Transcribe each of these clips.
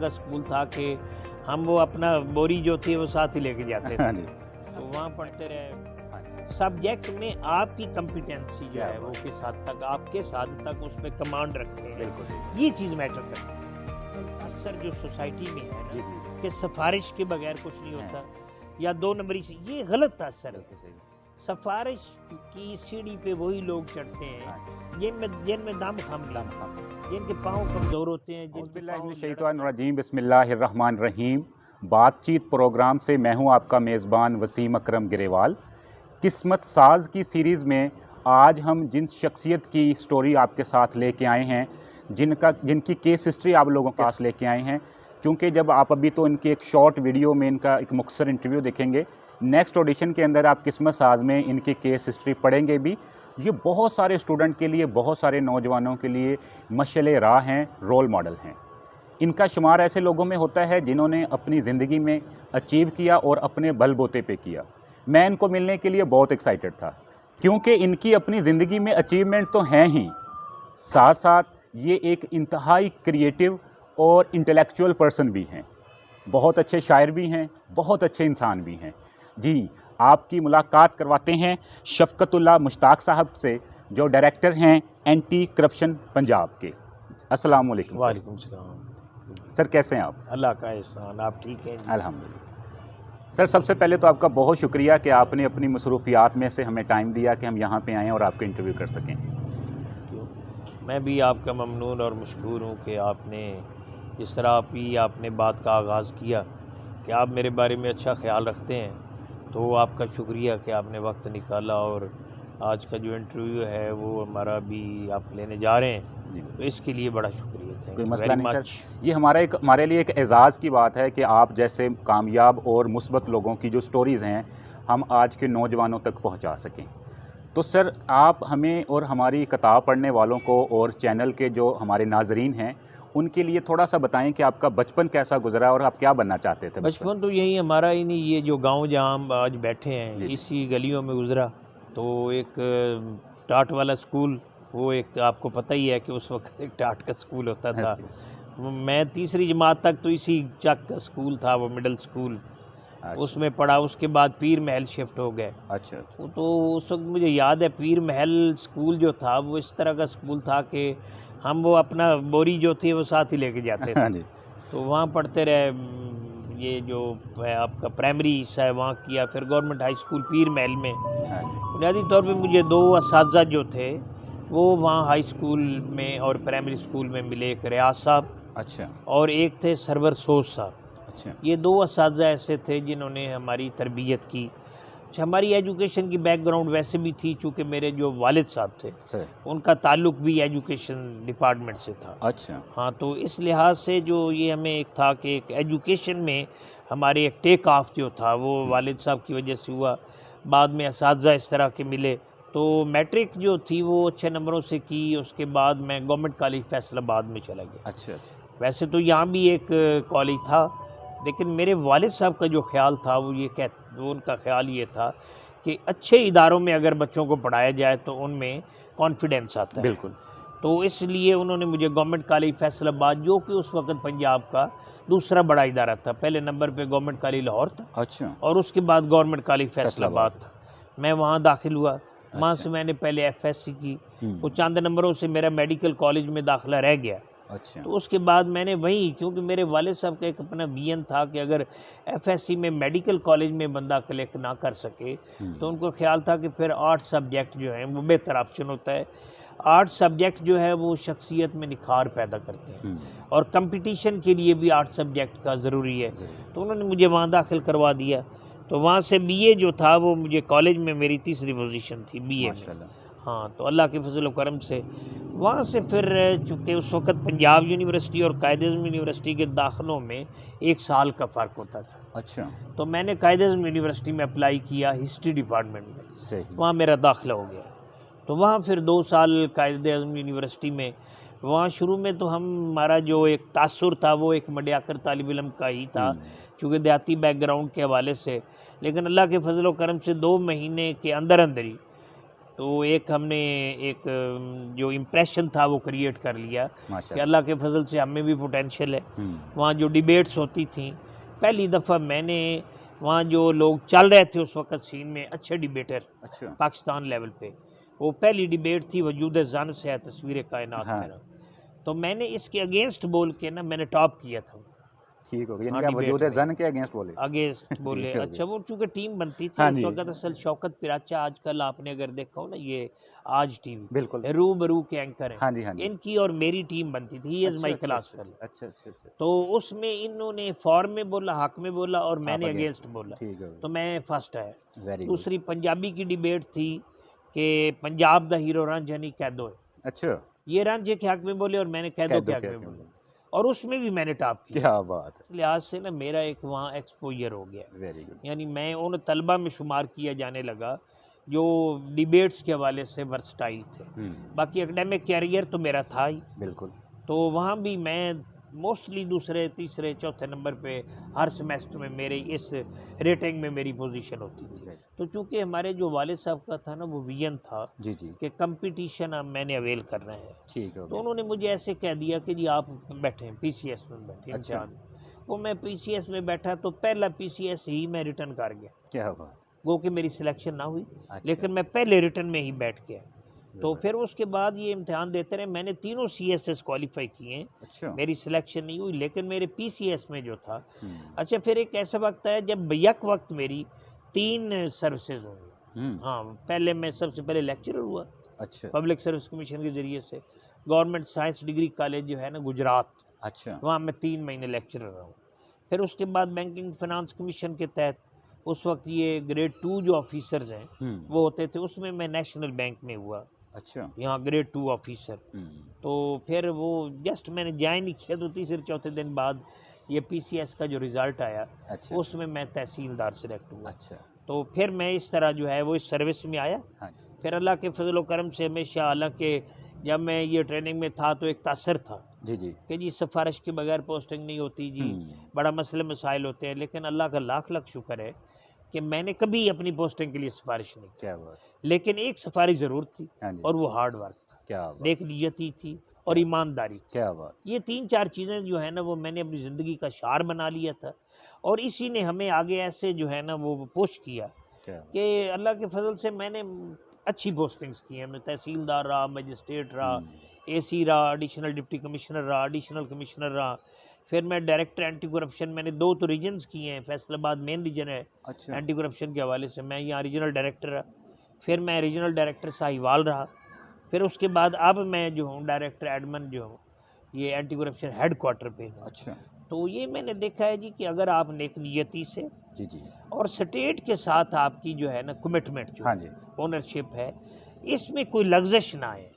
का स्कूल था कि हम वो अपना बोरी जो थी वो साथ ही लेके जाते थे। तो वहाँ पढ़ते रहे। सब्जेक्ट में आपकी कॉम्पिटेंसी जो है वो किस हद तक, आप किस हद तक उसमें कमांड रखते हैं, ये चीज़ मैटर करती है। अक्सर जो सोसाइटी में है ना कि सिफारिश के बगैर कुछ नहीं होता या 2 नंबरी से, ये गलत असर है। सिफारिश की सीढ़ी पे वही लोग चढ़ते हैं जिनमें दम खम जिनके पाँव कमजोर होते हैं। बिस्मिल्लाहिर्रहमानिर्रहीम। बातचीत प्रोग्राम से मैं हूं आपका मेज़बान वसीम अकरम गिरेवाल। किस्मत साज की सीरीज़ में आज हम जिन शख्सियत की स्टोरी आपके साथ लेके आए हैं, जिनकी केस हिस्ट्री आप लोगों के पास लेके आए हैं, क्योंकि जब आप अभी तो इनकी एक शॉर्ट वीडियो में इनका एक मुख्तसर इंटरव्यू देखेंगे, नेक्स्ट ऑडिशन के अंदर आप किस्मत साज में इनकी केस हिस्ट्री पढ़ेंगे भी। ये बहुत सारे स्टूडेंट के लिए, बहुत सारे नौजवानों के लिए मशाल राह हैं, रोल मॉडल हैं। इनका शुमार ऐसे लोगों में होता है जिन्होंने अपनी ज़िंदगी में अचीव किया और अपने बलबूते पे किया। मैं इनको मिलने के लिए बहुत एक्साइटेड था, क्योंकि इनकी अपनी ज़िंदगी में अचीवमेंट तो हैं ही, साथ साथ ये एक इंतहाई क्रिएटिव और इंटेलेक्चुअल पर्सन भी हैं। बहुत अच्छे शायर भी हैं, बहुत अच्छे इंसान भी हैं। जी, आपकी मुलाकात करवाते हैं शफ़क़तुल्लाह मुश्ताक साहब से, जो डायरेक्टर हैं एंटी करप्शन पंजाब के। अस्सलाम वालेकुम। वालेकुम सलाम। सर, कैसे हैं आप? अल्लाह का एहसान, आप ठीक हैं? अल्हम्दुलिल्लाह। सर, सबसे पहले तो आपका बहुत शुक्रिया कि आपने अपनी मसरूफियात में से हमें टाइम दिया कि हम यहाँ पे आएँ और आपका इंटरव्यू कर सकें। मैं भी आपका ममनून और मशकूर हूँ कि आपने इस तरह आपने बात का आगाज़ किया कि आप मेरे बारे में अच्छा ख्याल रखते हैं, तो आपका शुक्रिया कि आपने वक्त निकाला और आज का जो इंटरव्यू है वो हमारा भी आप लेने जा रहे हैं, तो इसके लिए बड़ा शुक्रिया। कोई मसला नहीं सर, ये हमारे लिए एक एज़ाज़ की बात है कि आप जैसे कामयाब और मुस्बत लोगों की जो स्टोरीज़ हैं हम आज के नौजवानों तक पहुंचा सकें। तो सर, आप हमें और हमारी किताब पढ़ने वालों को और चैनल के जो हमारे नाजरीन हैं उनके लिए थोड़ा सा बताएं कि आपका बचपन कैसा गुजरा और आप क्या बनना चाहते थे? बचपन तो यही हमारा ही नहीं, ये जो गांव जहां हम आज बैठे हैं इसी गलियों में गुजरा। तो एक टाट वाला स्कूल, वो एक आपको पता ही है कि उस वक्त एक टाट का स्कूल होता था। मैं 3री जमात तक तो इसी चक का स्कूल था, वो मिडिल स्कूल। उसमें पढ़ा। उसके बाद पीर महल शिफ्ट हो गए। अच्छा। तो उस वक्त मुझे याद है पीर महल स्कूल जो था वो इस तरह का स्कूल था कि हम वो अपना बोरी जो थी वो साथ ही लेके जाते थे। तो वहाँ पढ़ते रहे। ये जो है आपका प्राइमरी हिस्सा है वहाँ किया, फिर गवर्नमेंट हाई स्कूल पीर महल में। बुनियादी तौर पे मुझे 2 असातिज़ा जो थे वो वहाँ हाई स्कूल में और प्राइमरी स्कूल में मिले, एक रियाज साहब, अच्छा, और एक थे सरवर सोज साहब। अच्छा। ये 2 असातिज़ा ऐसे थे जिन्होंने हमारी तरबियत की। हमारी एजुकेशन की बैकग्राउंड वैसे भी थी, चूँकि मेरे जो वालिद साहब थे उनका ताल्लुक भी एजुकेशन डिपार्टमेंट से था। अच्छा। हाँ, तो इस लिहाज से जो ये हमें एक था कि एक एजुकेशन में हमारे एक टेक ऑफ जो था वो वालिद साहब की वजह से हुआ। बाद में असातिज़ा इस तरह के मिले, तो मैट्रिक जो थी वो अच्छे नंबरों से की। उसके बाद मैं गवर्नमेंट कॉलेज फैसलाबाद में चला गया। अच्छा। वैसे तो यहाँ भी एक कॉलेज था, लेकिन मेरे वालिद साहब का जो ख्याल था वो उनका ख्याल ये था कि अच्छे इदारों में अगर बच्चों को पढ़ाया जाए तो उनमें कॉन्फिडेंस आता है। बिल्कुल। तो इसलिए उन्होंने मुझे गवर्नमेंट कॉलेज फैसलाबाद, जो कि उस वक्त पंजाब का दूसरा बड़ा इदारा था, पहले नंबर पे गवर्नमेंट कॉलेज लाहौर था, अच्छा, और उसके बाद गवर्नमेंट कॉलेज फैसलाबाद था। मैं वहाँ दाखिल हुआ। वहाँ से मैंने पहले FSC की, वो चंद नंबरों से मेरा मेडिकल कॉलेज में दाखिला रह गया। अच्छा। तो उसके बाद मैंने वहीं, क्योंकि मेरे वालिद साहब का एक अपना विजन था कि अगर FSC में मेडिकल कॉलेज में बंदा कलेक्ट ना कर सके तो उनको ख्याल था कि फिर 8 सब्जेक्ट जो हैं वो बेहतर ऑप्शन होता है। 8 सब्जेक्ट जो है वो शख्सियत में निखार पैदा करते हैं, और कंपटीशन के लिए भी 8 सब्जेक्ट का ज़रूरी है। तो उन्होंने मुझे वहाँ दाखिल करवा दिया। तो वहाँ से BA जो था वो मुझे कॉलेज में मेरी 3री पोजीशन थी BA में। हाँ, तो अल्लाह के फजल व करम से वहाँ से फिर, चूँकि उस वक़्त पंजाब यूनिवर्सिटी और कायद-ए-आज़म यूनिवर्सिटी के दाखिलों में 1 साल का फ़र्क होता था। अच्छा। तो मैंने कायद-ए-आज़म यूनिवर्सिटी में अप्लाई किया हिस्ट्री डिपार्टमेंट में। सही। वहाँ मेरा दाखिला हो गया। तो वहाँ फिर 2 साल कायद-ए-आज़म यूनिवर्सिटी में, वहाँ शुरू में तो हमारा जो एक तासुर था वो एक मडियाकर तालिब इल्म का ही था, चूँकि देहाती बैकग्राउंड के हवाले से। लेकिन अल्लाह के फजल व करम से 2 महीने के अंदर अंदर ही तो एक हमने एक जो इम्प्रेशन था वो क्रिएट कर लिया कि माशाल्लाह। अल्लाह के फजल से हमें भी पोटेंशियल है। वहाँ जो डिबेट्स होती थी, पहली दफ़ा मैंने वहाँ जो लोग चल रहे थे उस वक़्त सीन में अच्छे डिबेटर अच्छा। पाकिस्तान लेवल पे, वो पहली डिबेट थी वजूद ज़न से है तस्वीर कायनात हाँ। मेरा। तो मैंने इसके अगेंस्ट बोल के ना मैंने टॉप किया था। ठीक हो गया, यानी हाँ, कि आप डिबेट वजूद में ज़न के अगेंस्ट बोले। अगेंस्ट बोले। ठीक हो अच्छा, गया। वो चूँकि टीम बनती थी हाँ उस जी। वक़्त, असल शौकत पिराचा आजकल आपने अगर देखा हो ना, ये आज टीवी बिल्कुल। रूबरू के एंकर हैं, हाँ जी, हाँ जी। इनकी और मेरी टीम बनती थी, ही इज़ अच्छा, माई अच्छा, क्लास अच्छा, फेलो। अच्छा, अच्छा, अच्छा। तो उसमें इन्होंने फॉर्म में बोला, हक में बोला और आप मैंने अगेंस्ट, अगेंस्ट बोला, ठीक है। तो मैं फर्स्ट आया। Very good. दूसरी पंजाबी की डिबेट थी कि पंजाब दा हीरो रंज हनी कैदो है। अच्छा, ये रंज के हक में बोले और मैंने कैदो के कैदो हक क्या में क्या बोला, बोले। और उसमें भी मैंने टॉप किया। क्या बात है। इस लिहाज से ना मेरा एक वहाँ एक्सपोजर हो गया, वेरी गुड। यानी मैं उन तलबा में शुमार किया जाने लगा जो डिबेट्स के हवाले से वर्सटाइल थे। बाकी एकेडमिक कैरियर तो मेरा था ही, बिल्कुल। तो वहाँ भी मैं मोस्टली दूसरे तीसरे चौथे नंबर पे हर सेमेस्टर में मेरे इस रेटिंग में मेरी पोजीशन होती थी। तो चूँकि हमारे जो वालिद साहब का था ना वो विजन था जी जी। कि कंपटीशन अब मैंने अवेल करना है, ठीक हो तो गया। उन्होंने मुझे ऐसे कह दिया कि जी आप बैठे पीसीएस में बैठे अच्छा। इम्तिहान। वो मैं पीसीएस में बैठा तो पहला पीसीएस ही मैं रिटर्न कर गया, क्या बात। वो कि मेरी सिलेक्शन ना हुई, अच्छा। लेकिन मैं पहले रिटर्न में ही बैठ गया। तो ज़बरदस्त। फिर उसके बाद ये इम्तिहान देते रहे, मैंने तीनों सीएसएस क्वालिफाई किए हैं, अच्छा। मेरी सिलेक्शन नहीं हुई, लेकिन मेरे पीसीएस में जो था। हम्म। अच्छा, फिर एक ऐसा वक्त आया जब यक वक्त मेरी 3 सर्विसेज हुई। हाँ, पहले मैं सबसे पहले लेक्चरर हुआ अच्छा। पब्लिक सर्विस कमीशन के ज़रिए से, गवर्नमेंट साइंस डिग्री कॉलेज जो है ना गुजरात, अच्छा। वहाँ मैं 3 महीने लेक्चरर रहा हूँ। फिर उसके बाद बैंकिंग फाइनेंस कमीशन के तहत उस वक्त ये ग्रेड 2 जो ऑफिसर्स हैं वो होते थे, उसमें मैं नेशनल बैंक में हुआ, अच्छा। यहाँ ग्रेड 2 ऑफिसर। तो फिर वो जस्ट मैंने ज्वाइन ही किया, तो तीसरे चौथे दिन बाद ये पीसीएस का जो रिज़ल्ट आया, अच्छा। उसमें मैं तहसीलदार सेलेक्ट हुआ। अच्छा। तो फिर मैं इस तरह जो है वो इस सर्विस में आया। हाँ। फिर अल्लाह के फजल व करम से हमेशा, हालांकि जब मैं ये ट्रेनिंग में था तो एक तासर था जी जी। कि जी सिफारिश के बगैर पोस्टिंग नहीं होती जी, बड़ा मसले मसाइल होते हैं, लेकिन अल्लाह का लाख लाख शुक्र है कि मैंने कभी अपनी पोस्टिंग के लिए सिफारिश नहीं की। क्या बात। लेकिन एक सिफारिश ज़रूर थी, हाँ जी। और वो हार्ड वर्क था, क्या बात। नेक नियती थी और ईमानदारी थी। क्या बात। ये 3-4 चीज़ें जो है ना वो मैंने अपनी ज़िंदगी का शार बना लिया था, और इसी ने हमें आगे ऐसे जो है ना वो पुश किया कि अल्लाह के फजल से मैंने अच्छी पोस्टिंग्स की हैं। मैं तहसीलदार रहा, मजिस्ट्रेट रहा, एसी रहा, एडिशनल डिप्टी कमिश्नर रहा, एडिशनल कमिश्नर रहा। फिर मैं डायरेक्टर एंटी करप्शन, मैंने 2 तो रीजन्स किए हैं, फैसलाबाद मेन रीजन है अच्छा। एंटी करप्शन के हवाले से, मैं यहाँ रीजनल डायरेक्टर रहा। फिर मैं रीजनल डायरेक्टर साहिवाल रहा। फिर उसके बाद अब मैं जो हूँ डायरेक्टर एडमन जो हूँ ये एंटी करप्शन हेड क्वार्टर पे हूँ। अच्छा। तो ये मैंने देखा है जी कि अगर आप नेक नियति से जी जी। और स्टेट के साथ आपकी जो है ना कमिटमेंट जो हाँ जी। ओनरशिप है, इसमें कोई लग्जश ना आए,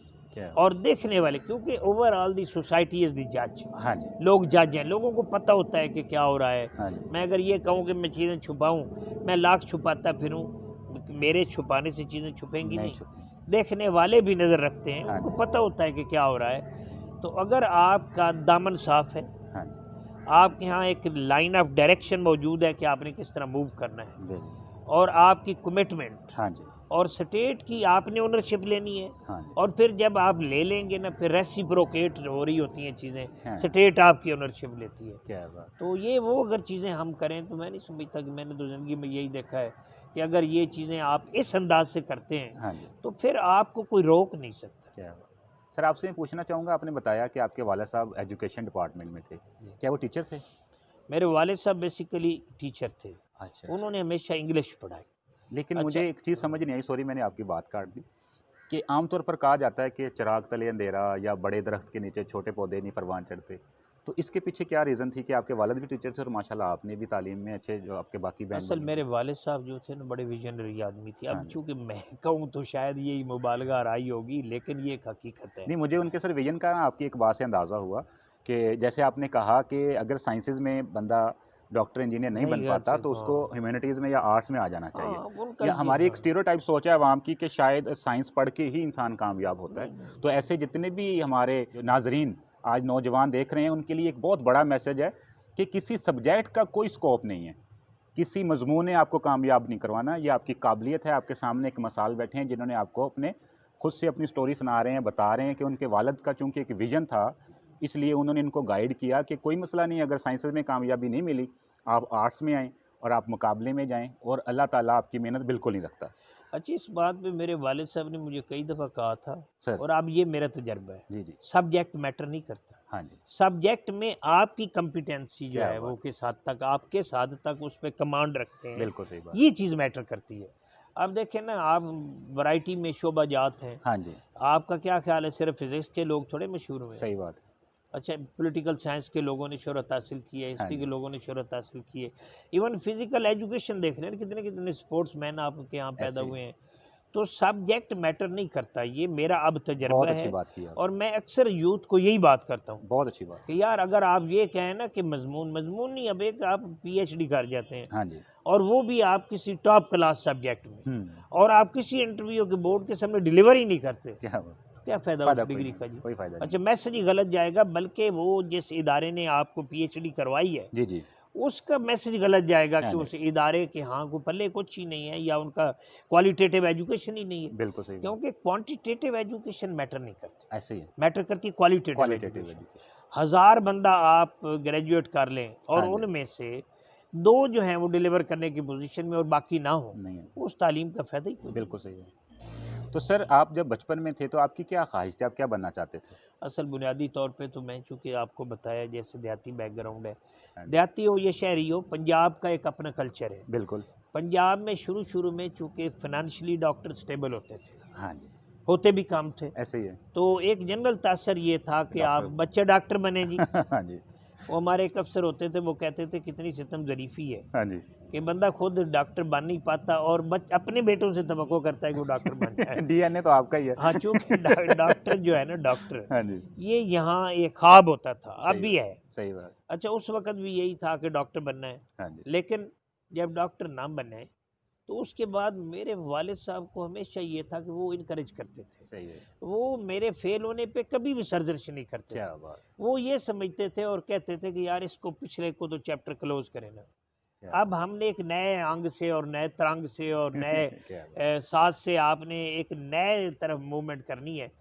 और देखने वाले, क्योंकि overall the society is the जज। हाँ जी। लोग जज हैं, लोगों को पता होता है कि क्या हो रहा है। हाँ जी। मैं अगर ये कहूँ कि मैं चीज़ें छुपाऊँ, मैं लाख छुपाता फिरूँ, मेरे छुपाने से चीज़ें छुपेंगी नहीं। देखने वाले भी नज़र रखते हैं, उनको पता होता है कि क्या हो रहा है। तो अगर आपका दामन साफ है, आपके यहाँ एक लाइन ऑफ डायरेक्शन मौजूद है कि आपने किस तरह मूव करना है, और आपकी कमिटमेंट, हाँ जी, और स्टेट की आपने ओनरशिप लेनी है, हाँ जी, और फिर जब आप ले लेंगे ना, फिर रेसिप्रोकेट हो रही होती हैं चीज़ें, हाँ, स्टेट आपकी ओनरशिप लेती है। क्या बात। तो ये वो अगर चीज़ें हम करें, तो मैं नहीं समझता कि, मैंने तो ज़िंदगी में यही देखा है कि अगर ये चीज़ें आप इस अंदाज से करते हैं, हाँ जी, तो फिर आपको कोई रोक नहीं सकता। क्या बात। सर आपसे मैं पूछना चाहूँगा, आपने बताया कि आपके वाला साहब एजुकेशन डिपार्टमेंट में थे, क्या वो टीचर थे? मेरे वालिद साहब बेसिकली टीचर थे। अच्छा। उन्होंने हमेशा इंग्लिश पढ़ाई। लेकिन अच्छा, मुझे एक चीज़ समझ नहीं आई, सॉरी मैंने आपकी बात काट दी, कि आमतौर पर कहा जाता है कि चिराग तले अंधेरा, या बड़े दरख्त के नीचे छोटे पौधे नहीं परवान चढ़ते। तो इसके पीछे क्या रीज़न थी कि आपके वालिद भी टीचर थे और माशाल्लाह आपने भी तालीम में अच्छे, जो आपके बाकी बहन असल भाई मेरे थे? वालिद साहब जो थे ना, बड़े विजनरी आदमी थे। हाँ अब जी। चूँकि मैं कहूँ तो शायद यही मुबालगा राई होगी, लेकिन ये एक हकीकत है। नहीं, मुझे उनके सर विजन का ना आपकी एक बात से अंदाज़ा हुआ कि जैसे आपने कहा कि अगर साइंसेज़ में बंदा डॉक्टर इंजीनियर नहीं बन पाता, तो उसको हाँ, ह्यूमैनिटीज़ में या आर्ट्स में आ जाना हाँ, चाहिए। उनका या ये हमारी एक हाँ। स्टीरियोटाइप सोच है अवाम की कि शायद साइंस पढ़ के ही इंसान कामयाब होता है। तो ऐसे जितने भी हमारे जो नाज़रीन आज नौजवान देख रहे हैं, उनके लिए एक बहुत बड़ा मैसेज है कि किसी सब्जेक्ट का कोई स्कोप नहीं है। किसी मजमून ने आपको कामयाब नहीं करवाना, ये आपकी काबिलियत है। आपके सामने एक मिसाल बैठे हैं जिन्होंने आपको अपने खुद से अपनी स्टोरी सुना रहे हैं, बता रहे हैं कि उनके वालिद का चूंकि एक विजन था, इसलिए उन्होंने इनको गाइड किया कि कोई मसला नहीं, अगर साइंसेस में कामयाबी नहीं मिली, आप आर्ट्स में आएँ और आप मुकाबले में जाएँ, और अल्लाह ताला आपकी मेहनत बिल्कुल नहीं रखता। अच्छा, इस बात पे मेरे वालिद साहब ने मुझे कई दफ़ा कहा था, सर। और अब ये मेरा तजुर्बा है, जी, जी। सब्जेक्ट मैटर नहीं करता। हाँ जी। सब्जेक्ट में आपकी कॉम्पिटेंसी जो क्या है वो बात किस हद तक, आप किस हद तक उस पे कमांड रखते हैं, बिल्कुल सही बात। ये चीज़ मैटर करती है। अब देखें ना, आप वैरायटी में शोबाजात हैं, हाँ जी, आपका क्या ख्याल है सिर्फ फिज़िक्स के लोग थोड़े मशहूर हुए हैं? सही बात है। अच्छा, पॉलिटिकल साइंस के लोगों ने शोहरत हासिल की है, हाँ हिस्ट्री के जी, लोगों ने शोहरत हासिल की है, इवन फिजिकल एजुकेशन देख रहे हैं, कितने-कितने स्पोर्ट्समैन आपके यहाँ पैदा ऐसे ही। हुए हैं। तो सब्जेक्ट मैटर नहीं करता, ये मेरा अब तजर्बा बहुत अच्छी है, बात की आप। और मैं अक्सर यूथ को यही बात करता हूँ बहुत अच्छी बात। कि यार, अगर आप ये कहें ना कि मजमून नहीं, अब एक आप पीएचडी कर जाते हैं, हाँ जी। और वो भी आप किसी टॉप क्लास सब्जेक्ट में, हुँ, और आप किसी इंटरव्यू के बोर्ड के सामने डिलीवर ही नहीं करते, क्या बात। क्या फ़ायदा फ़ायदा उस कोई डिग्री नहीं, का जी? कोई फ़ायदा नहीं। अच्छा, मैसेज ही गलत जाएगा, बल्कि वो जिस इदारे ने आपको पीएचडी करवाई है, जी, जी। उसका मैसेज गलत जाएगा हाँ कि जी, उस इदारे के हाँ को पल्ले कुछ ही नहीं है, या उनका क्वालिटेटिव एजुकेशन ही नहीं है। बिल्कुल सही बात। क्योंकि क्वांटिटेटिव एजुकेशन मैटर नहीं करती, ऐसे ही है, मैटर करती है क्वालिटेटिव क्वालिटेटिव एजुकेशन। एजुकेशन। 1000 बंदा आप ग्रेजुएट कर लें, और हाँ जी, उनमें से 2 जो हैं वो डिलीवर करने की पोजीशन में और बाकी ना हो, नहीं है, उस तालीम का फ़ायदा ही कोई नहीं। बिल्कुल सही है। तो सर, आप जब बचपन में थे तो आपकी क्या ख़्वाहिश थी? आप क्या बनना चाहते थे? असल बुनियादी तौर पे तो मैं, चूँकि आपको बताया जैसे देहाती बैकग्राउंड है, हाँ जी, देहाती हो या शहरी हो, पंजाब का एक अपना कल्चर है। बिल्कुल। पंजाब में शुरू-शुरू में चूँकि फ़ाइनेंशियली डॉक्टर स्टेबल होते थे, हाँ जी, होते भी कम थे, ऐसे ही है। तो एक जनरल तासर ये था कि आप डॉक्टर बच्चे डॉक्टर बने जी। हाँ जी, वो हमारे एक अफ़सर होते थे, वो कहते थे कितनी सितम ज़रीफ़ी है हाँ जी। कि बंदा खुद डॉक्टर बन नहीं पाता, और अपने बेटों से तवक्को करता है कि वो डॉक्टर बन जाए। डीएनए तो आपका ही है। हाँ, चूँकि डॉक्टर जो है ना, डॉक्टर, हाँ जी, ये यहाँ एक ख्वाब होता था, अब सही भी बात, है। सही बात। अच्छा, उस वक़्त भी यही था कि डॉक्टर बनना है, हाँ जी, लेकिन जब डॉक्टर ना बने, तो उसके बाद मेरे वालिद साहब को हमेशा ये था कि वो इनकरेज करते थे। सही है। वो मेरे फेल होने पे कभी भी सर्जरी नहीं करते क्या थे। बात! वो ये समझते थे और कहते थे कि यार, इसको पिछले को तो चैप्टर क्लोज़ करें ना। क्या अब हमने एक नए अंग से और नए तरंग से और नए क्या बात! साज़ से आपने एक नए तरफ मूवमेंट करनी है,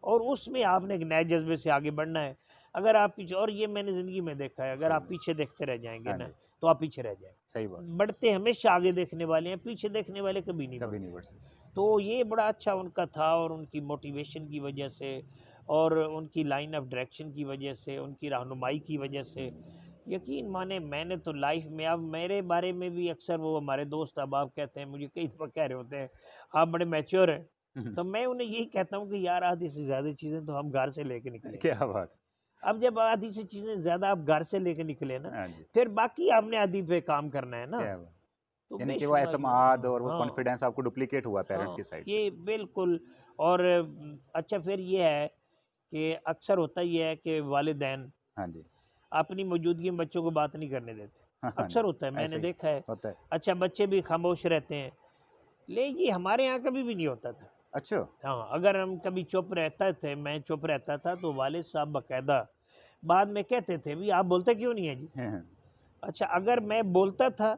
और उसमें आपने एक नए जज़्बे से आगे बढ़ना है। अगर आप पीछे, और ये मैंने ज़िंदगी में देखा है, अगर सही आप बात। पीछे देखते रह जाएँगे हाँ ना, जी, तो आप पीछे रह जाएँगे। सही बात। बढ़ते हमेशा आगे देखने वाले हैं, पीछे देखने वाले कभी नहीं कभी नहीं बढ़ते। बढ़ सकते। तो ये बड़ा अच्छा उनका था, और उनकी मोटिवेशन की वजह से, और उनकी लाइन ऑफ डायरेक्शन की वजह से, उनकी रहनुमाई की वजह से, यकीन माने मैंने तो लाइफ में, अब मेरे बारे में भी अक्सर वो हमारे दोस्त अहबाब कहते हैं, मुझे कई दफ़ा कह रहे होते हैं, आप बड़े मैच्योर हैं। तो मैं उन्हें यही कहता हूँ कि यार, आधी से ज़्यादा चीज़ें तो हम घर से लेके निकले हैं। क्या बात! अब जब आधी से चीज़ें ज़्यादा आप घर से लेके निकले ना, हाँ जी, फिर बाकी आपने आधी पे काम करना है ना, क्या बात! तो यानी कि वो बेशुमार एतमाद और वो हाँ, कॉन्फिडेंस आपको डुप्लीकेट हुआ पेरेंट्स हाँ, की साइड से। ये बिल्कुल। और अच्छा, फिर ये है कि अक्सर होता ये है कि वालिदैन हाँ जी, अपनी मौजूदगी में बच्चों को बात नहीं करने देते। हाँ, हाँ जी, अक्सर होता है, मैंने ऐसे ही देखा है। होता है। अच्छा, बच्चे भी खामोश रहते हैं, ले ये हमारे यहाँ कभी भी नहीं होता था। अच्छा! हाँ, अगर हम कभी चुप रहता थे, मैं चुप रहता था, तो वालिद साहब बाकायदा बाद में कहते थे, "भई आप बोलते क्यों नहीं हैं जी?" हैं, हैं। अच्छा, अगर मैं बोलता था,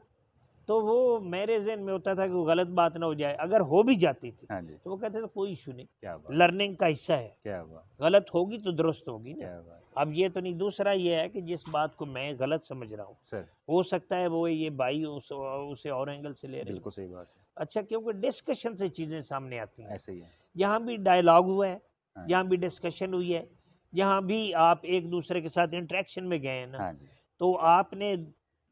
तो वो मेरे ज़हन में होता था कि वो गलत बात ना हो जाए। अगर हो भी जाती थी, हाँ जी, तो वो कहते थे कोई इश्यू नहीं, क्या बात! लर्निंग का हिस्सा है, क्या बात! गलत होगी तो दुरुस्त होगी ना। क्या बात! अब ये तो नहीं, दूसरा ये है कि जिस बात को मैं गलत समझ रहा हूँ, सर, हो सकता है वो ये भाई उसे और एंगल से ले रहे हो। बिल्कुल सही बात है। अच्छा, क्योंकि डिस्कशन से चीज़ें सामने आती हैं। ऐसे ही है। यहाँ भी डायलॉग हुआ है, हाँ जी, यहाँ भी डिस्कशन हुई है, यहाँ भी आप एक दूसरे के साथ इंटरेक्शन में गए हैं ना, हाँ जी, तो आपने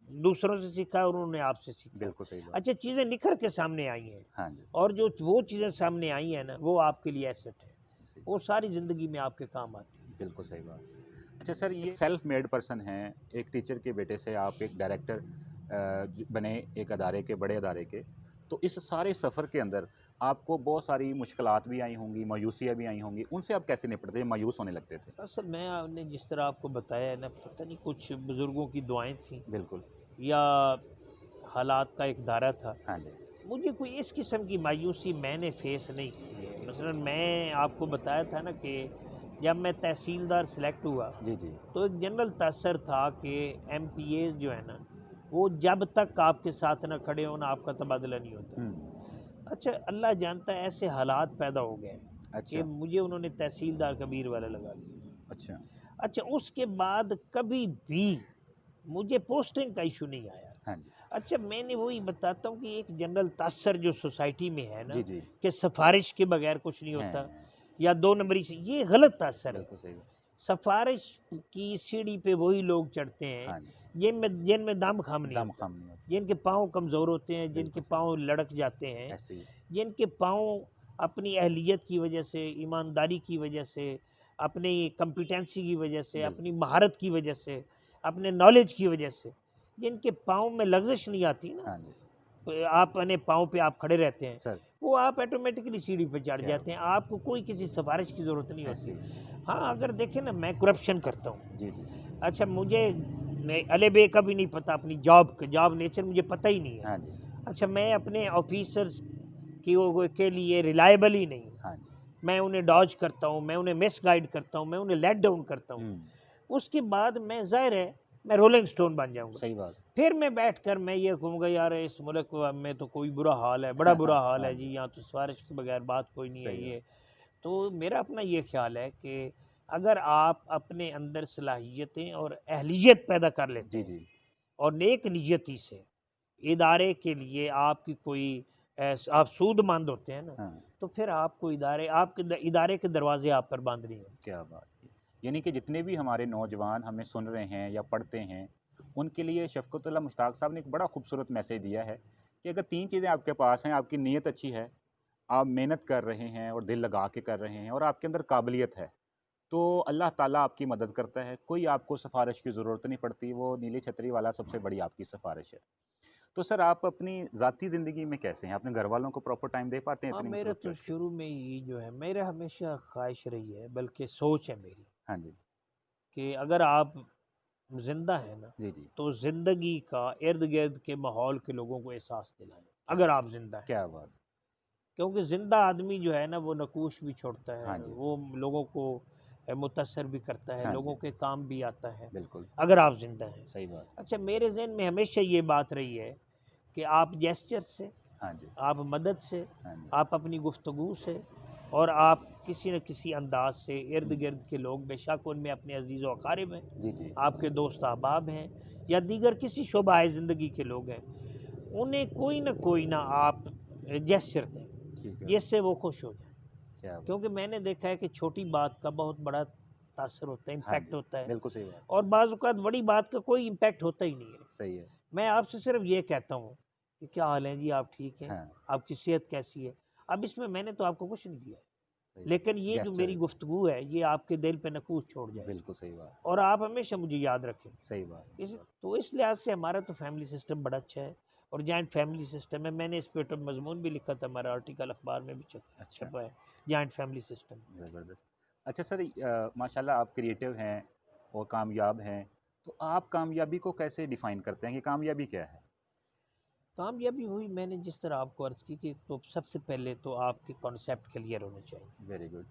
दूसरों से सीखा और उन्होंने आपसे सीखा। बिल्कुल सही बात। अच्छा, चीज़ें निखर के सामने आई हैं, हाँ जी, और जो वो चीज़ें सामने आई हैं ना, वो आपके लिए एसेट है, ऐसे ही, वो सारी ज़िंदगी में आपके काम आती है। बिल्कुल सही बात। अच्छा सर, ये सेल्फ मेड पर्सन हैं, एक टीचर के बेटे से आप एक डायरेक्टर बने एक अदारे के, बड़े अदारे के। तो इस सारे सफ़र के अंदर आपको बहुत सारी मुश्किलात भी आई होंगी, मायूसियाँ भी आई होंगी, उनसे आप कैसे निपटते थे, मायूस होने लगते थे? असल में आपने जिस तरह आपको बताया है ना, पता नहीं कुछ बुज़ुर्गों की दुआएँ थीं, बिल्कुल, या हालात का एक दायरा था। हाँ जी, मुझे कोई इस किस्म की मायूसी मैंने फेस नहीं की है। मसलन मैं आपको बताया था ना कि जब मैं तहसीलदार सेलेक्ट हुआ, जी, जी, तो एक जनरल तसर था कि एमपीएज़ जो है ना, वो जब तक आपके साथ ना खड़े हो ना आपका तबादला नहीं होता। अच्छा, अल्लाह जानता है ऐसे हालात पैदा हो गए कि अच्छा मुझे उन्होंने तहसीलदार कबीर वाला लगा दिया। अच्छा अच्छा, उसके बाद कभी भी मुझे पोस्टिंग का इशू नहीं आया। हाँ जी अच्छा, मैंने वही बताता हूँ कि एक जनरल तासर जो सोसाइटी में है ना जी जी कि सिफारिश के बगैर कुछ नहीं हैं होता या 2 नंबरी से, ये गलत तासर है। बिल्कुल सही बात सिफारिश की सीढ़ी पे वही लोग चढ़ते हैं हाँ जी जिनमें दम खम नहीं दम होता, खम नहीं होता जिनके पाँव कमज़ोर होते हैं, जिनके बिल्कुल सही पाँव लड़क जाते हैं, ऐसे ही जिनके पाँव अपनी अहलियत की वजह से, ईमानदारी की वजह से, अपनी कॉम्पिटेंसी की वजह से, अपनी बिल्कुल महारत की वजह से, अपने नॉलेज की वजह से, जिनके पाँव में लग़ज़िश नहीं आती ना, हाँ जी आप अपने पाँव पे आप खड़े रहते हैं, सर वो आप ऑटोमेटिकली सीढ़ी पे चढ़ क्या जाते हैं, आपको कोई किसी सिफारिश की ज़रूरत नहीं ऐसे होती। ही हाँ, अगर देखें ना, मैं करप्शन करता हूँ। जी जी अच्छा, मुझे अले बे का भी नहीं पता अपनी जॉब नेचर मुझे पता ही नहीं है। हाँ जी अच्छा, मैं अपने ऑफिसर्स के लिए रिलायबल ही नहीं हूँ। हाँ जी मैं उन्हें डॉज करता हूँ, मैं उन्हें मिसगाइड करता हूँ, मैं उन्हें लेट डाउन करता हूँ। हम्म उसके बाद मैं ज़ाहिर है मैं रोलिंग स्टोन बन जाऊँगा। सही बात फिर मैं बैठकर मैं ये कहूँगा, यार इस मुल्क में तो कोई बुरा हाल है, बड़ा हाँ बुरा हाल हाँ है जी, जी यहाँ तो सिफारिश के बगैर बात कोई नहीं है सही बात ये। तो मेरा अपना ये ख़्याल है कि अगर आप अपने अंदर सलाहियतें और अहलियत पैदा कर लेते जी हैं जी और नेक नियति से इदारे के लिए आपकी कोई आप सूदमंद होते हैं ना, हाँ तो फिर आपको इदारे के दरवाजे आप पर बंद नहीं होते। क्या बात की यानी कि जितने भी हमारे नौजवान हमें सुन रहे हैं या पढ़ते हैं उनके लिए शफ़क़तुल्लाह मुश्ताक साहब ने एक बड़ा खूबसूरत मैसेज दिया है कि अगर 3 चीज़ें आपके पास हैं, आपकी नीयत अच्छी है, आप मेहनत कर रहे हैं और दिल लगा के कर रहे हैं और आपके अंदर काबिलियत है, तो अल्लाह ताला आपकी मदद करता है। कोई आपको सिफ़ारिश की ज़रूरत नहीं पड़ती, वो नीली छतरी वाला सबसे बड़ी आपकी सिफ़ारिश है। तो सर आप अपनी ज़ाती ज़िंदगी में कैसे हैं? अपने घरवालों को प्रॉपर टाइम दे पाते हैं हाँ, इतनी मेरा मसरूफ़ तो के शुरू में ही जो है, मेरा हमेशा ख्वाहिश रही है, बल्कि सोच है मेरी, हाँ जी। कि अगर आप ज़िंदा हैं ना, जी, जी। तो ज़िंदगी का इर्द-गिर्द के माहौल के लोगों को एहसास दिलाएँ, क्या अगर आप ज़िंदा हैं। क्या बात! क्योंकि ज़िंदा आदमी जो है ना, वो नकूश भी छोड़ता हाँ है, जी। वो लोगों को मुतासर भी करता है, हाँ लोगों जी, के काम भी आता है, बिल्कुल, अगर आप ज़िंदा हैं। सही बात। अच्छा, मेरे ज़हन में हमेशा ये बात रही है कि आप जेस्चर से, हाँ जी, आप मदद से, हाँ जी। आप अपनी गुफ्तगू से और आप किसी न किसी अंदाज़ से हुँ। इर्द-गिर्द के लोग, बेशक उनमें अपने अज़ीज़ व अक़ारिब हैं, जी, जी। आपके दोस्त अहबाब हैं या दीगर किसी शोबाए ज़िंदगी के लोग हैं, उन्हें कोई ना आप जेस्चर दें, ठीक है, जिससे वो खुश हो जाएँ। क्या बात! क्योंकि मैंने देखा है कि छोटी बात का बहुत बड़ा तासर होता है, हाँ इम्पैक्ट जी, होता है, बिल्कुल सही बात। और बाज़ औक़ात बड़ी बात का कोई इम्पैक्ट होता ही नहीं है। सही है। मैं आपसे सिर्फ़ ये कहता हूँ कि क्या हाल है जी, आप ठीक हैं? हाँ, आपकी सेहत कैसी है? अब इसमें मैंने तो आपको कुछ नहीं दिया है, सही बात। लेकिन ये जो गेस्चर मेरी है, गुफ्तगू है, ये आपके दिल पे नकूश छोड़ जाएगी बिल्कुल सही बात, और आप हमेशा मुझे याद रखें। सही बात, इस लिहाज से हमारा तो फैमिली सिस्टम बड़ा अच्छा है और जॉइंट फैमिली सिस्टम है। मैंने इस पे तो मज़मून भी लिखा था, हमारा आर्टिकल अखबार में भी अच्छा, छपा है, जॉइंट फैमिली सिस्टम। ज़बरदस्त। अच्छा सर माशाल्लाह आप क्रिएटिव हैं और कामयाब हैं, तो आप कामयाबी को कैसे डिफ़ाइन करते हैं कि कामयाबी क्या है? कामयाबी हुई मैंने जिस तरह आपको अर्ज़ की कि तो सबसे पहले तो आपके कॉन्सेप्ट क्लियर होने चाहिए, वेरी गुड।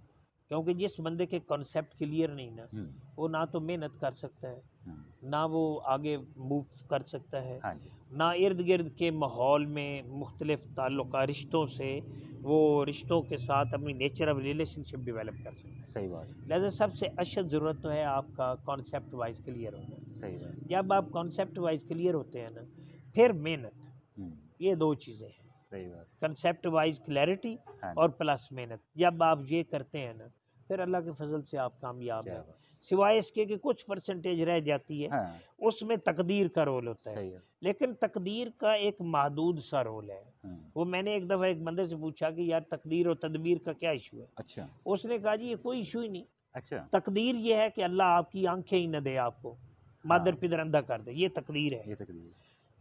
क्योंकि जिस बंदे के कॉन्सेप्ट क्लियर नहीं ना, हुँ, वो ना तो मेहनत कर सकता है, हुँ। ना वो आगे मूव कर सकता है, हाँ जी, ना इर्द-गिर्द के माहौल में मुख्तलिफ ताल्लुका रिश्तों से वो रिश्तों के साथ अपनी नेचर ऑफ रिलेशनशिप डेवलप कर सकता है। सही बात, लिहाज़ा सबसे अशद ज़रूरत तो है आपका कॉन्सेप्ट वाइज़ क्लियर होना। सही बात। जब आप कॉन्सेप्ट वाइज़ क्लियर होते हैं ना, फिर मेहनत, हुँ, ये 2 चीज़ें हैं। सही बात। कंसेप्ट वाइज क्लैरिटी हाँ और जी, प्लस मेहनत, जब आप ये करते हैं ना, फिर अल्लाह के फजल से आप कामयाब क्या हैं। बात! सिवाय इसके कि कुछ परसेंटेज रह जाती है, हाँ, उसमें तकदीर का रोल होता है, सही है। लेकिन तकदीर का एक महदूद सा रोल है। हुँ, वो मैंने एक दफ़ा एक बंदे से पूछा कि यार तकदीर और तदबीर का क्या इशू है? अच्छा, उसने कहा जी ये कोई इशू ही नहीं, अच्छा, तकदीर ये है कि अल्लाह आपकी आंखें ही न दे आपको, मादर हाँ, पिदर अंधा कर दे, ये तकदीर है। ये तकदीर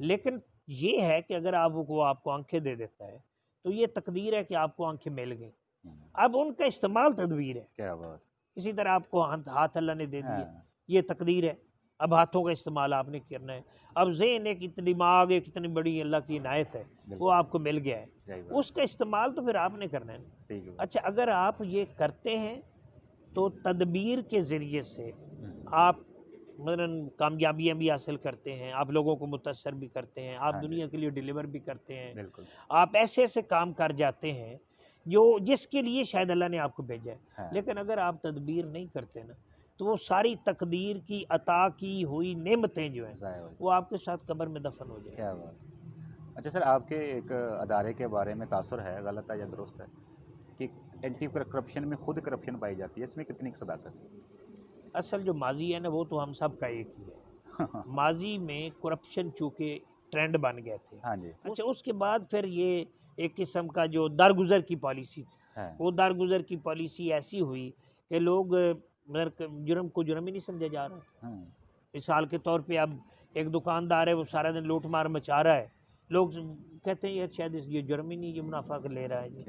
लेकिन ये है कि अगर आप वो आपको आंखें दे देता है, तो ये तकदीर है कि आपको आंखें मिल गई। हुँ, अब उनका इस्तेमाल तदबीर है। क्या बात! इसी तरह आपको हाथ अल्लाह ने दे दिए, हाँ, ये तकदीर है। अब हाथों का इस्तेमाल आपने करना है। अब ज़हन एक दिमाग एक इतनी बड़ी अल्लाह की इनायत है, वो बिल्कुल, आपको मिल गया है। सही बात, उसका इस्तेमाल तो फिर आपने करना है ना। ठीक बात। अच्छा, अगर आप ये करते हैं, तो तदबीर के ज़रिए से हुँ, आप मतलब कामयाबियाँ भी हासिल करते हैं, आप लोगों को मुतासर भी करते हैं, आप हाँ जी। दुनिया के लिए डिलीवर भी करते हैं, बिल्कुल। आप ऐसे ऐसे काम कर जाते हैं जो जिसके लिए शायद अल्लाह ने आपको भेजा है। हाँ। लेकिन अगर आप तदबीर नहीं करते ना, तो वो सारी तकदीर की अता की हुई नेमतें जो हैं ज़ाया हो वो आपके साथ कब्र में दफन हो जाएंगी। क्या बात है। अच्छा सर, आपके एक अदारे के बारे में तासुर है, गलत है या दुरुस्त है, कि एंटी करप्शन में खुद करप्शन पाई जाती है, इसमें कितनी सदाकत असल जो माजी है ना वो तो हम सब का एक ही है। है? माजी में करप्शन चूँकि ट्रेंड बन गए थे। हाँ जी। अच्छा उसके बाद फिर ये एक किस्म का जो दरगुज़र की पॉलिसी थी, है। वो दरगुज़र की पॉलिसी ऐसी हुई कि लोग मतलब जुर्म को जुर्म ही नहीं समझा जा रहा था। मिसाल के तौर पे अब एक दुकानदार है, वो सारा दिन लूट मार मचा रहा है, लोग कहते हैं यार शायद ये जुर्म ही नहीं, ये मुनाफा ले रहा है जी।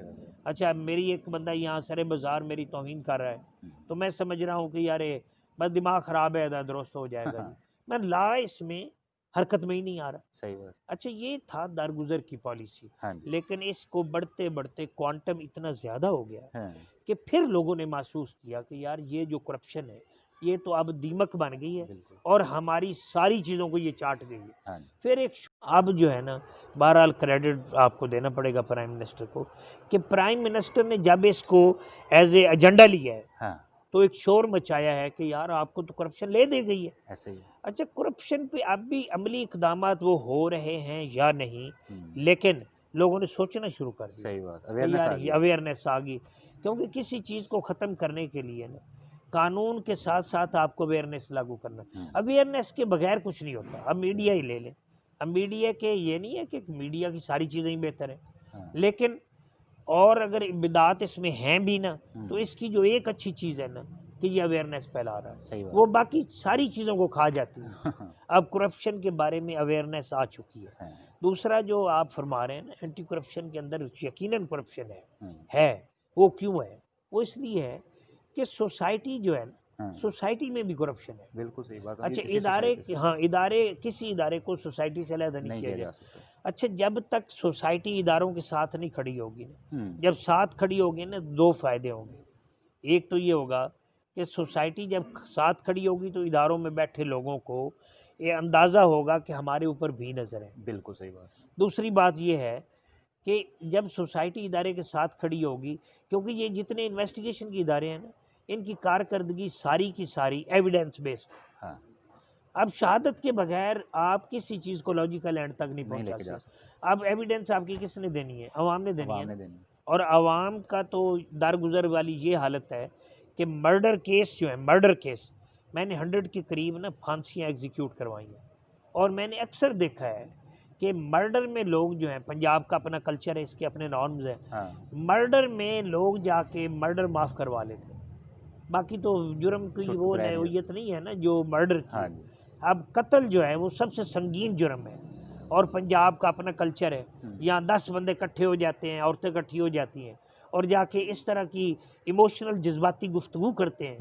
अच्छा मेरी एक बंदा यहाँ सरे बाज़ार मेरी तौहीन कर रहा है, तो मैं समझ रहा हूँ कि यार ये बस दिमाग ख़राब है, दुरुस्त हो जाएगा जी। मैं ला इसमें हरकत में ही नहीं आ रहा। सही बात। अच्छा ये था दरगुज़र की पॉलिसी, हाँ जी। लेकिन इसको बढ़ते बढ़ते क्वांटम इतना ज़्यादा हो गया हाँ। कि फिर लोगों ने महसूस किया कि यार ये जो करप्शन है ये तो अब दीमक बन गई है बिल्कुल। और हमारी सारी चीज़ों को ये चाट गई है। हाँ। फिर एक अब जो है ना, बहरहाल क्रेडिट आपको देना पड़ेगा प्राइम मिनिस्टर को कि प्राइम मिनिस्टर ने जब इसको एज ए एजेंडा लिया है, हाँ। तो एक शोर मचाया है कि यार आपको तो करप्शन ले दे गई है। ऐसे ही। अच्छा करप्शन पे अब भी अमली इकदामात वो हो रहे हैं या नहीं, लेकिन लोगों ने सोचना शुरू कर दिया। सही बात, यार अवेयरनेस आ गई, क्योंकि किसी चीज़ को ख़त्म करने के लिए ना कानून के साथ साथ आपको अवेयरनेस लागू करना। अवेयरनेस के बगैर कुछ नहीं होता। अब मीडिया ही ले लें, अब मीडिया के ये नहीं है कि मीडिया की सारी चीज़ें ही बेहतर हैं, लेकिन और अगर बिदात इसमें हैं भी ना, तो इसकी जो एक अच्छी चीज़ है ना कि ये अवेयरनेस फैला रहा है, वो बाकी सारी चीज़ों को खा जाती है। अब करप्शन के बारे में अवेयरनेस आ चुकी है। दूसरा जो आप फरमा रहे हैं ना, एंटी करप्शन के अंदर यकीनन करप्शन है। वो क्यों है? वो इसलिए है कि सोसाइटी जो है ना, सोसाइटी में भी करप्शन है। बिल्कुल सही बात। अच्छा इदारे किसी इदारे को सोसाइटी से अलग नहीं किया जा सकता। अच्छा जब तक सोसाइटी इदारों के साथ नहीं खड़ी होगी ना, जब साथ खड़ी होगी ना, दो फायदे होंगे। एक तो ये होगा कि सोसाइटी जब साथ खड़ी होगी तो इदारों में बैठे लोगों को ये अंदाज़ा होगा कि हमारे ऊपर भी नज़र है। बिल्कुल सही बात। दूसरी दूसरी बात ये है कि जब सोसाइटी इदारे के साथ खड़ी होगी, क्योंकि ये जितने इन्वेस्टिगेशन के इदारे हैं ना, इनकी कारकर्दगी सारी की सारी एविडेंस बेस्ड। हाँ। अब शहादत के बगैर आप किसी चीज़ को लॉजिकल एंड तक नहीं पहुंचा सकते। अब एविडेंस आपकी किसने देनी है? अवाम ने देनी है। और अवाम का तो दरगुजर वाली ये हालत है कि मर्डर केस जो है, मर्डर केस मैंने 100 के करीब ना फांसियाँ एग्जीक्यूट करवाई हैं, और मैंने अक्सर देखा है कि मर्डर में लोग जो हैं, पंजाब का अपना कल्चर है, इसके अपने नॉर्म्स हैं, मर्डर में लोग जाके मर्डर माफ़ करवा लेते हैं। बाकी तो जुर्म की वो नौयत नहीं है ना जो मर्डर की। अब कत्ल जो है वो सबसे संगीन जुर्म है, और पंजाब का अपना कल्चर है, यहाँ 10 बंदे इकट्ठे हो जाते हैं, औरतें इकट्ठी हो जाती हैं और जाके इस तरह की इमोशनल जज्बाती गुफ्तगू करते हैं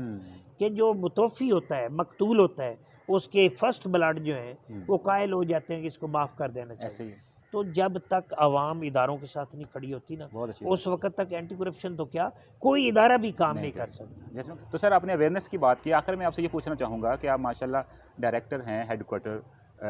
कि जो मुतवफ़ी होता है, मकतूल होता है, उसके फर्स्ट ब्लड जो है वो कायल हो जाते हैं कि इसको माफ़ कर देना चाहिए। तो जब तक आवाम इदारों के साथ नहीं खड़ी होती ना, उस वक्त तक एंटी करप्शन तो क्या कोई इदारा भी काम नहीं कर सकता। तो सर आपने अवेयरनेस की बात की, आखिर में आपसे ये पूछना चाहूँगा कि आप माशाल्लाह डायरेक्टर हैं हेडक्वार्टर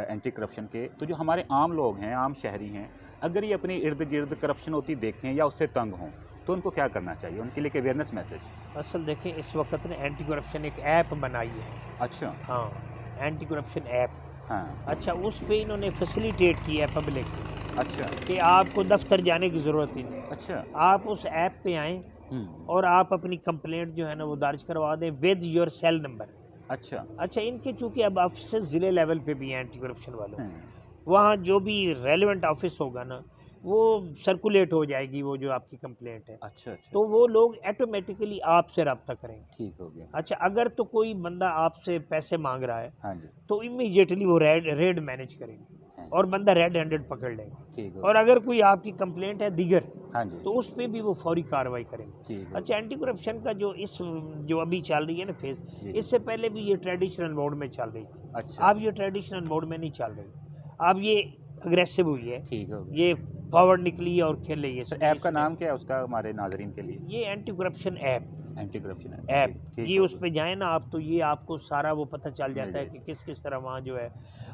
एंटी करप्शन के, तो जो हमारे आम लोग हैं, आम शहरी हैं, अगर ये अपनी इर्द गिर्द करप्शन होती देखें या उससे तंग हों, तो उनको क्या करना चाहिए? उनके लिए एक अवेयरनेस मैसेज। असल देखें इस वक्त ने एंटी करप्शन एक ऐप बनाई है। अच्छा। हाँ, एंटी करप्शन ऐप। हाँ। अच्छा उस पर इन्होंने फैसिलिटेट की है पब्लिक को। अच्छा। कि आपको दफ्तर जाने की ज़रूरत ही नहीं। अच्छा। आप उस ऐप पे आएँ और आप अपनी कंप्लेंट जो है ना वो दर्ज करवा दें विद योर सेल नंबर। अच्छा इनके चूँकि अब ऑफिस ज़िले लेवल पे भी हैं एंटी करप्शन वालों, वहाँ जो भी रेलेवेंट ऑफिस होगा ना वो सर्कुलेट हो जाएगी वो जो आपकी कंप्लेंट है। अच्छा। तो वो लोग ऑटोमेटिकली आपसे रब्ता करेंगे। ठीक हो गया। अच्छा अगर तो कोई बंदा आपसे पैसे मांग रहा है, हाँ जी, तो इमीडिएटली वो रेड मैनेज करेंगे और बंदा रेड हैंडेड पकड़ लेंगे। और अगर कोई आपकी कंप्लेंट है दीगर, हाँ जी, तो उस पर भी वो फौरी कार्रवाई करेंगे। अच्छा एंटी करप्शन का जो अभी चल रही है ना फेज, इससे पहले भी ये ट्रेडिशनल मोड में चल रही थी। अच्छा। अब ये ट्रेडिशनल मोड में नहीं चल रही, अब ये अग्रेसिव हुई है। ठीक है, ये फॉरवर्ड निकली और खेल रही है। ऐप का नाम क्या है उसका हमारे नाजरीन के लिए? ये anti corruption app. Anti corruption app, ये उस पे जाए ना आप, तो ये आपको सारा वो पता चल जाता है कि किस किस तरह वहाँ जो है।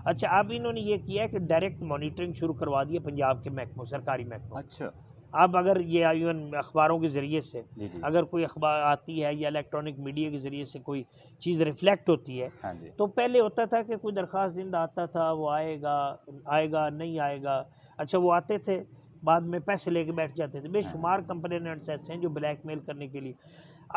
अच्छा, अब इन्होंने ये किया है कि डायरेक्ट मॉनिटरिंग शुरू करवा दी है पंजाब के महकमों, सरकारी महकमों। अच्छा। अब अगर ये इवन अखबारों के ज़रिए से जी जी। अगर कोई अखबार आती है या इलेक्ट्रॉनिक मीडिया के ज़रिए से कोई चीज़ रिफ्लेक्ट होती है, हाँ जी। तो पहले होता था कि कोई दरख्वास्त दिंदा आता था, वो आएगा नहीं आएगा। अच्छा, वो आते थे, बाद में पैसे लेके बैठ जाते थे। बेशुमार कंप्लेनेंट्स ऐसे हैं जो ब्लैकमेल करने के लिए।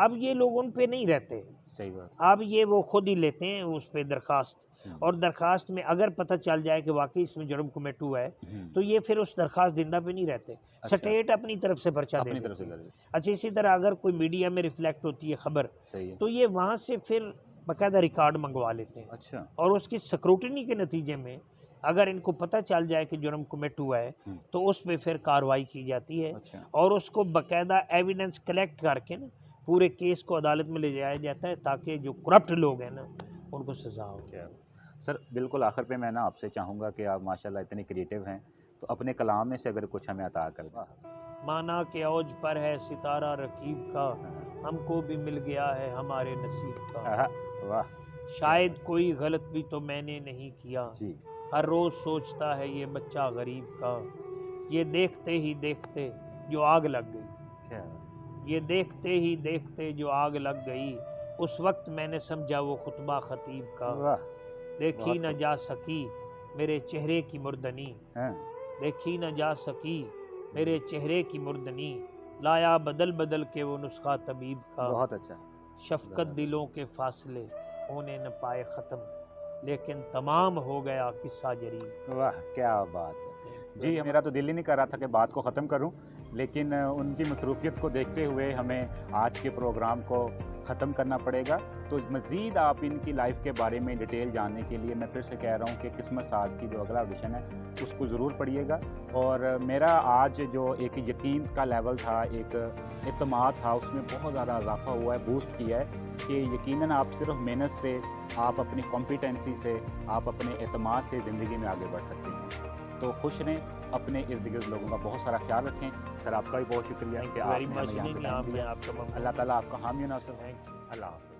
अब ये लोग उन पे नहीं रहते, सही बात। अब ये वो खुद ही लेते हैं उस पे दरख्वास्त, और दरख्वास्त में अगर पता चल जाए कि वाकई इसमें जुर्म कमिट हुआ है, तो ये फिर उस दरख्वास्त दिंदा पे नहीं रहते। अच्छा। स्टेट अपनी तरफ से पर्चा अपनी दे तरफ से देती है। कर देते। अच्छा, इसी तरह अगर कोई मीडिया में रिफ्लेक्ट होती है खबर, सही है। तो ये वहाँ से फिर बाकायदा रिकॉर्ड मंगवा लेते हैं। अच्छा। और उसकी स्क्रूटनी के नतीजे में अगर इनको पता चल जाए कि जुर्म कमिट हुआ है, तो उस पर फिर कार्रवाई की जाती है। अच्छा। और उसको बाकायदा एविडेंस कलेक्ट करके ना पूरे केस को अदालत में ले जाया जाता है, ताकि जो करप्ट लोग हैं ना उनको सजा हो। क्या सर, बिल्कुल आखिर पे मैं ना आपसे चाहूँगा कि आप माशाल्लाह इतने क्रिएटिव हैं, तो अपने कलाम में से अगर कुछ हमें अता कर दें। माना के औज पर है सितारा रकीब का, हमको भी मिल गया है हमारे नसीब का। वाह। शायद कोई गलत भी तो मैंने नहीं किया, जी। हर रोज़ सोचता है ये बच्चा गरीब का। ये देखते ही देखते जो आग लग गई, क्या? ये देखते ही देखते जो आग लग गई, उस वक्त मैंने समझा वो खुतबा खतीब का। वाह। देखी न जा सकी मेरे चेहरे की मुर्दनी, देखी न जा सकी मेरे चेहरे की मुर्दनी, लाया बदल बदल के वो नुस्खा तबीब का। बहुत अच्छा। शफकत दिलों के फासले होने न पाए ख़त्म, लेकिन तमाम हो गया किस्सा जरीब। वाह, क्या बात है जी। मेरा तो दिल ही नहीं कर रहा था कि बात को ख़त्म करूं, लेकिन उनकी मसरूफियत को देखते हुए हमें आज के प्रोग्राम को ख़त्म करना पड़ेगा। तो मज़ीद आप इनकी लाइफ के बारे में डिटेल जानने के लिए मैं फिर से कह रहा हूं कि किस्मत साज की जो अगला एडिशन है उसको ज़रूर पढ़िएगा। और मेरा आज जो एक यकीन का लेवल था, एक एतमाद था, उसमें बहुत ज़्यादा इजाफा हुआ है, बूस्ट किया है कि यकीनन आप सिर्फ मेहनत से, आप अपनी कॉम्पिटेंसी से, आप अपने एतमाद से ज़िंदगी में आगे बढ़ सकते हैं। तो खुश रहें, अपने इर्द गिर्द लोगों का बहुत सारा ख्याल रखें। सर, आपका भी बहुत शुक्रिया कि आपने हमें यहाँ पे टाइम दिया। अल्लाह ताला आपका हामी नासिर है। अल्लाह।